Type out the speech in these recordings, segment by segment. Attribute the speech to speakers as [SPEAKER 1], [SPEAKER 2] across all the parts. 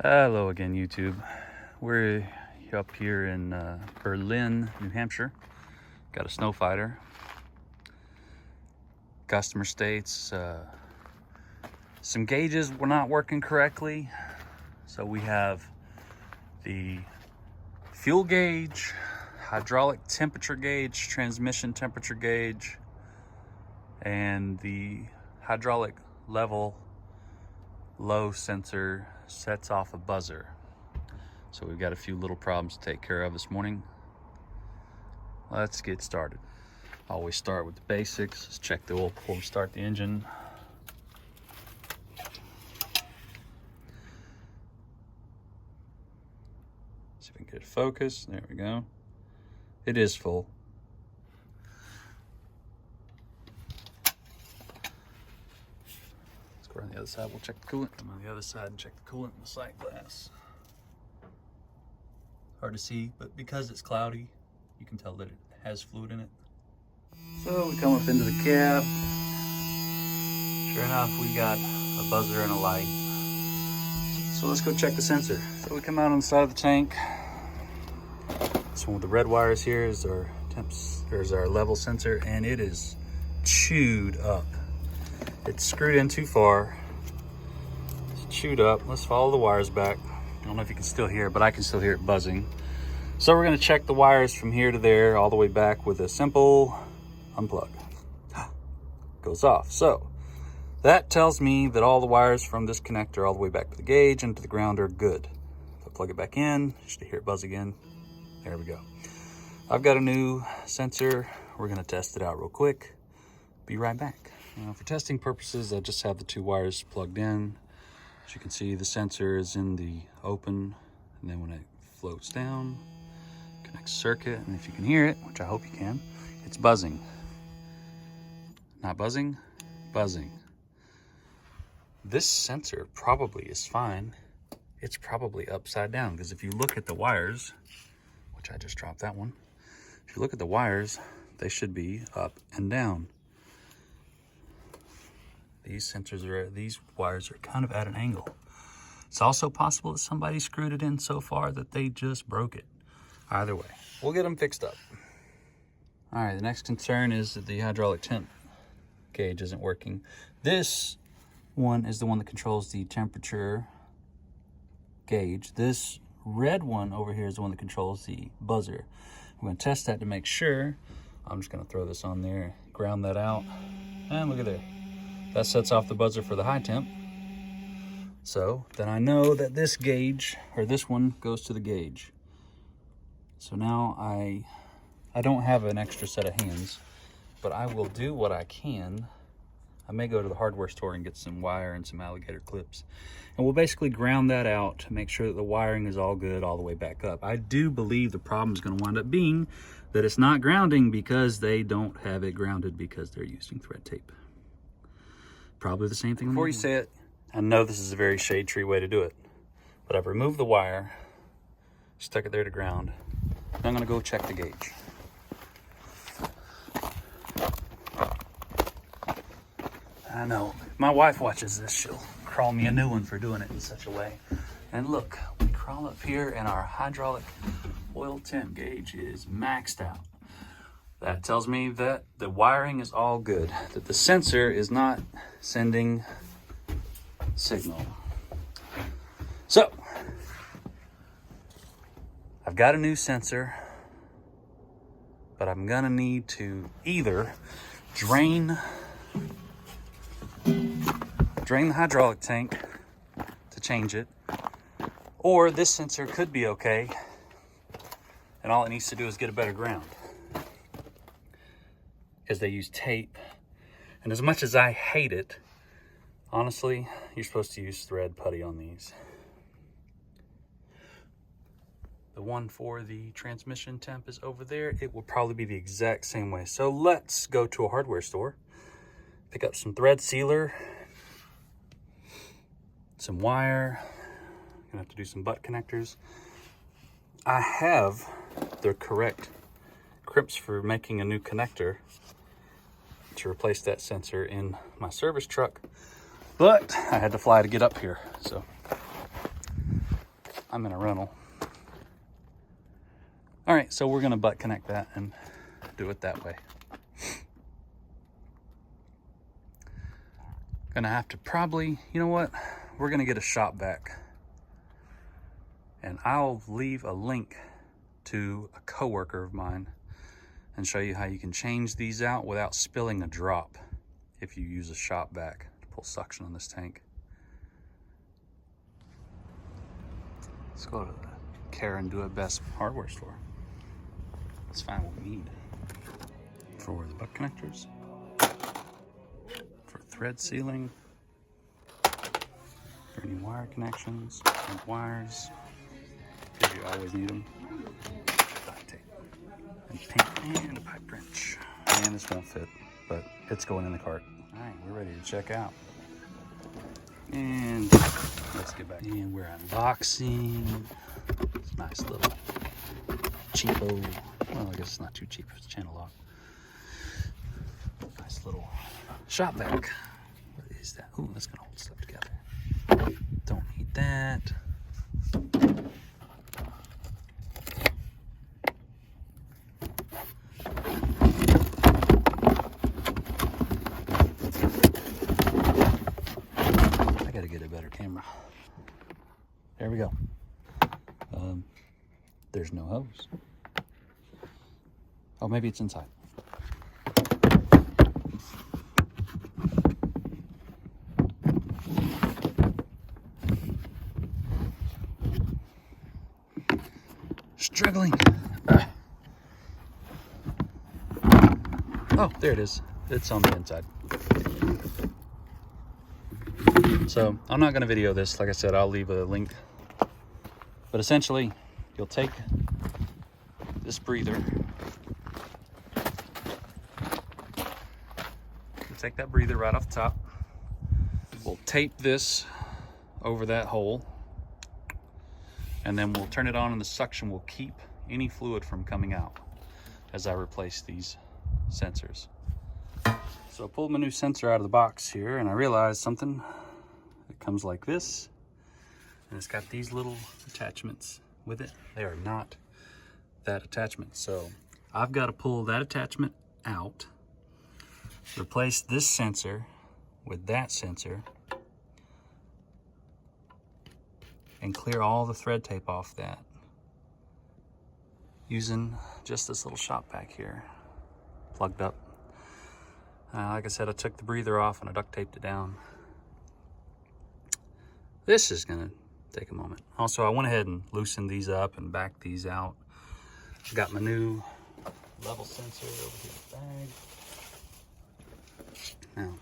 [SPEAKER 1] Hello again, YouTube. We're up here in Berlin, New Hampshire. Got a snow fighter. Customer states some gauges were not working correctly. So we have the fuel gauge, hydraulic temperature gauge, transmission temperature gauge, and the hydraulic level low sensor sets off a buzzer. So we've got a few little problems to take care of this morning. Let's get started. Always start with the basics. Let's check the oil before we start the engine. See if we can get it focused. There we go. It is full. Let's go around the other side. We'll check the coolant. Come on the other side and check the coolant in the sight glass. Hard to see, but because it's cloudy, you can tell that it has fluid in it. So we come up into the cab. Sure enough, we got a buzzer and a light. So let's go check the sensor. So we come out on the side of the tank. This one with the red wires here is our temps. There's our level sensor, and it is chewed up. It's screwed in too far. It's chewed up. Let's follow the wires back. I don't know if you can still hear it, but I can still hear it buzzing. So we're going to check the wires from here to there all the way back with a simple unplug. Goes off. So that tells me that all the wires from this connector all the way back to the gauge and to the ground are good. If I plug it back in, you should hear it buzz again. There we go. I've got a new sensor. We're going to test it out real quick. Be right back. Now, for testing purposes, I just have the two wires plugged in. As you can see, the sensor is in the open, and then when it floats down, connects circuit, and if you can hear it, which I hope you can, it's buzzing. Not buzzing, buzzing. This sensor probably is fine. It's probably upside down, because if you look at the wires, which I just dropped that one, if you look at the wires, they should be up and down. These wires are kind of at an angle. It's also possible that somebody screwed it in so far that they just broke it. Either way, we'll get them fixed up. All right, the next concern is that the hydraulic temp gauge isn't working. This one is the one that controls the temperature gauge. This red one over here is the one that controls the buzzer. I'm going to test that to make sure. I'm just going to throw this on there, ground that out, and look at there. That sets off the buzzer for the high temp. So then I know that this gauge, or this one, goes to the gauge. So now I don't have an extra set of hands, but I will do what I can. I may go to the hardware store and get some wire and some alligator clips. And we'll basically ground that out to make sure that the wiring is all good all the way back up. I do believe the problem is going to wind up being that it's not grounding because they don't have it grounded because they're using thread tape. Probably the same thing. Before you say it, I know this is a very shade tree way to do it, but I've removed the wire, stuck it there to ground. Now I'm gonna go check the gauge. I know, if my wife watches this, she'll crawl me a new one for doing it in such a way. And look, we crawl up here and our hydraulic oil temp gauge is maxed out. That tells me that the wiring is all good, that the sensor is not sending signal. So, I've got a new sensor, but I'm gonna need to either drain the hydraulic tank to change it, or this sensor could be okay, and all it needs to do is get a better ground. Because they use tape, and as much as I hate it, honestly, you're supposed to use thread putty on these. The one for the transmission temp is over there. It will probably be the exact same way. So let's go to a hardware store, pick up some thread sealer, some wire. Gonna have to do some butt connectors. I have the correct crimps for making a new connector to replace that sensor in my service truck, but I had to fly to get up here. So I'm in a rental. All right, so we're gonna butt connect that and do it that way. Gonna have to probably, you know what? We're gonna get a shop vac. And I'll leave a link to a coworker of mine and show you how you can change these out without spilling a drop if you use a shop vac to pull suction on this tank. Let's go to the Care and Do It Best hardware store. Let's find what we need for the butt connectors, for thread sealing, for any wire connections, and wires, because you always need them. Duct tape, and paint, and a pipe wrench. And this won't fit, but it's going in the cart. All right, we're ready to check out. And let's get back. And we're unboxing this nice little cheapo. Well, I guess it's not too cheap if it's channel lock. Nice little shop vac. What is that? Ooh, that's gonna hold stuff together. Don't need that. I gotta get a better camera. There we go. There's no hose. Oh, maybe it's inside. Struggling. Oh, there it is. It's on the inside. So I'm not going to video this. Like I said, I'll leave a link. But essentially, you'll take this breather. Take that breather right off the top. We'll tape this over that hole, and then we'll turn it on, and the suction will keep any fluid from coming out as I replace these sensors. So I pulled my new sensor out of the box here, and I realized something. It comes like this, and it's got these little attachments with it. They are not that attachment, so I've got to pull that attachment out, replace this sensor with that sensor, and clear all the thread tape off that using just this little shop vac here, plugged up. Like I said, I took the breather off and I duct taped it down. This is gonna take a moment. Also, I went ahead and loosened these up and backed these out. I got my new level sensor over here in the bag. Now,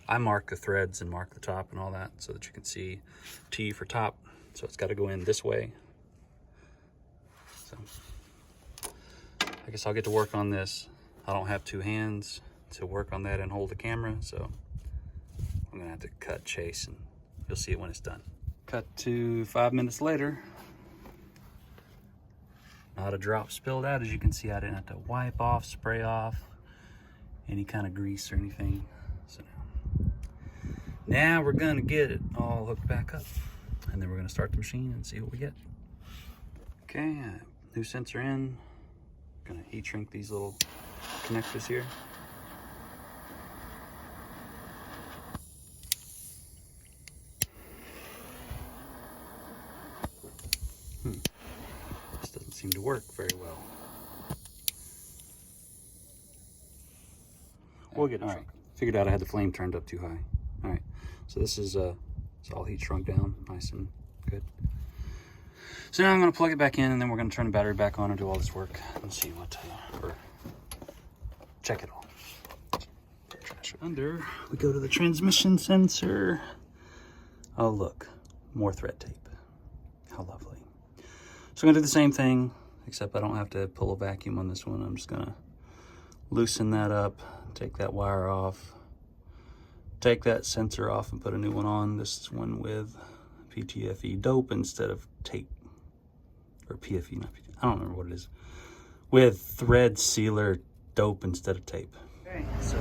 [SPEAKER 1] I mark the threads and mark the top and all that so that you can see T for top. So it's got to go in this way. So I guess I'll get to work on this. I don't have two hands to work on that and hold the camera, so I'm gonna have to cut, chase, and you'll see it when it's done. Cut to 5 minutes later. Not a drop spilled out. As you can see, I didn't have to wipe off, spray off any kind of grease or anything. So now we're gonna get it all hooked back up, and then we're gonna start the machine and see what we get. Okay, new sensor in. Gonna heat shrink these little connectors here. This doesn't seem to work very well. We'll get it. All right, figured out I had the flame turned up too high. All right, so this is it's all heat shrunk down, nice and good. So now I'm gonna plug it back in, and then we're gonna turn the battery back on and do all this work and see what, or check it all. Under, we go to the transmission sensor. Oh look, more thread tape. How lovely. So I'm gonna do the same thing, except I don't have to pull a vacuum on this one. I'm just gonna loosen that up, take that wire off, take that sensor off and put a new one on. This one with PTFE dope instead of tape. Or PFE, not PTFE, I don't remember what it is. With thread sealer dope instead of tape. Okay, so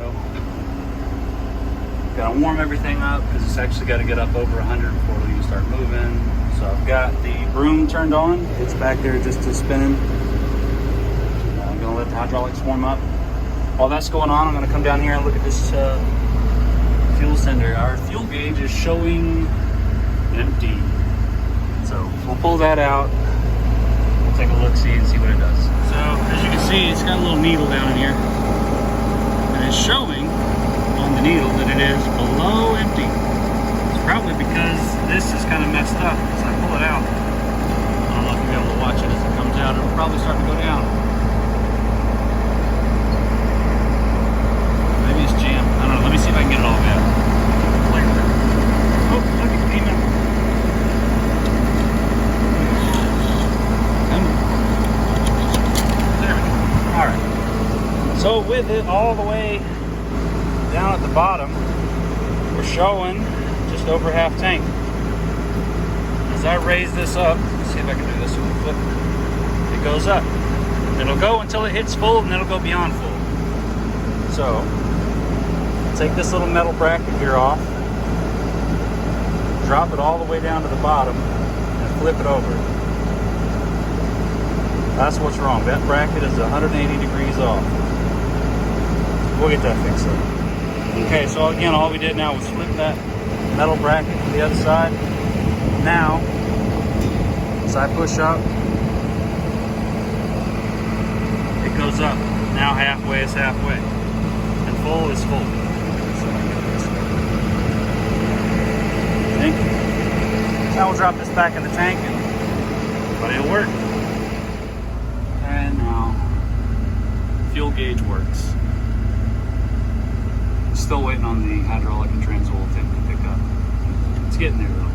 [SPEAKER 1] gotta warm everything up because it's actually gotta get up over 100 before we can start moving. So I've got the broom turned on. It's back there just to spinning. I'm gonna let the hydraulics warm up. While that's going on, I'm gonna come down here and look at this fuel sender. Our fuel gauge is showing empty. So we'll pull that out. We'll take a look, see, and see what it does. So as you can see, it's got a little needle down in here. And it's showing on the needle that it is below empty. It's probably because this is kind of messed up. As I pull it out, I don't know if you'll be able to watch it as it comes out. It'll probably start to go down. Maybe it's jammed. I don't know. Let me see if I can get it all back. Oh, look, it came out. There we go. All right. So with it all the way down at the bottom, we're showing just over half tank. As I raise this up, let's see if I can do this with the foot. It goes up. It'll go until it hits full, and then it'll go beyond full. So take this little metal bracket here off, drop it all the way down to the bottom, and flip it over. That's what's wrong. That bracket is 180 degrees off. We'll get that fixed up. Okay, so again, all we did now was flip that metal bracket to the other side. Now, as I push up, it goes up. Now halfway is halfway, and full is full. Now we'll drop this back in the tank, but it'll work. And now, fuel gauge works. Still waiting on the hydraulic and trans oil tank to pick up. It's getting there though,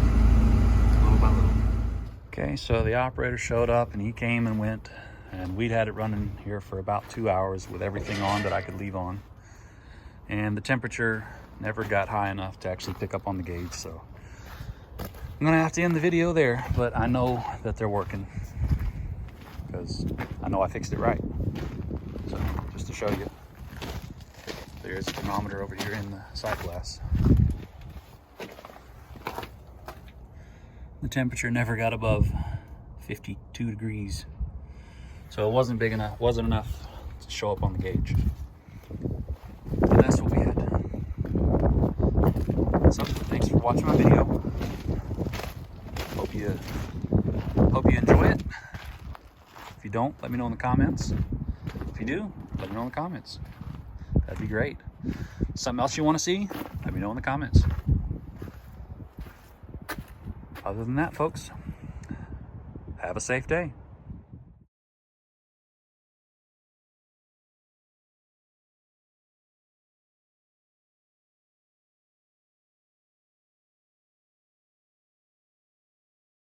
[SPEAKER 1] little by little. Okay, so the operator showed up and he came and went, and we'd had it running here for about 2 hours with everything on that I could leave on. And the temperature never got high enough to actually pick up on the gauge, so I'm gonna have to end the video there, but I know that they're working because I know I fixed it right. So just to show you, there's a thermometer over here in the side glass. The temperature never got above 52 degrees. So it wasn't big enough, wasn't enough to show up on the gauge. And that's what we had. So thanks for watching my video. Hope you enjoy it. If you don't, let me know in the comments. If you do, let me know in the comments. That'd be great. Something else you want to see? Let me know in the comments. Other than that, folks, have a safe day.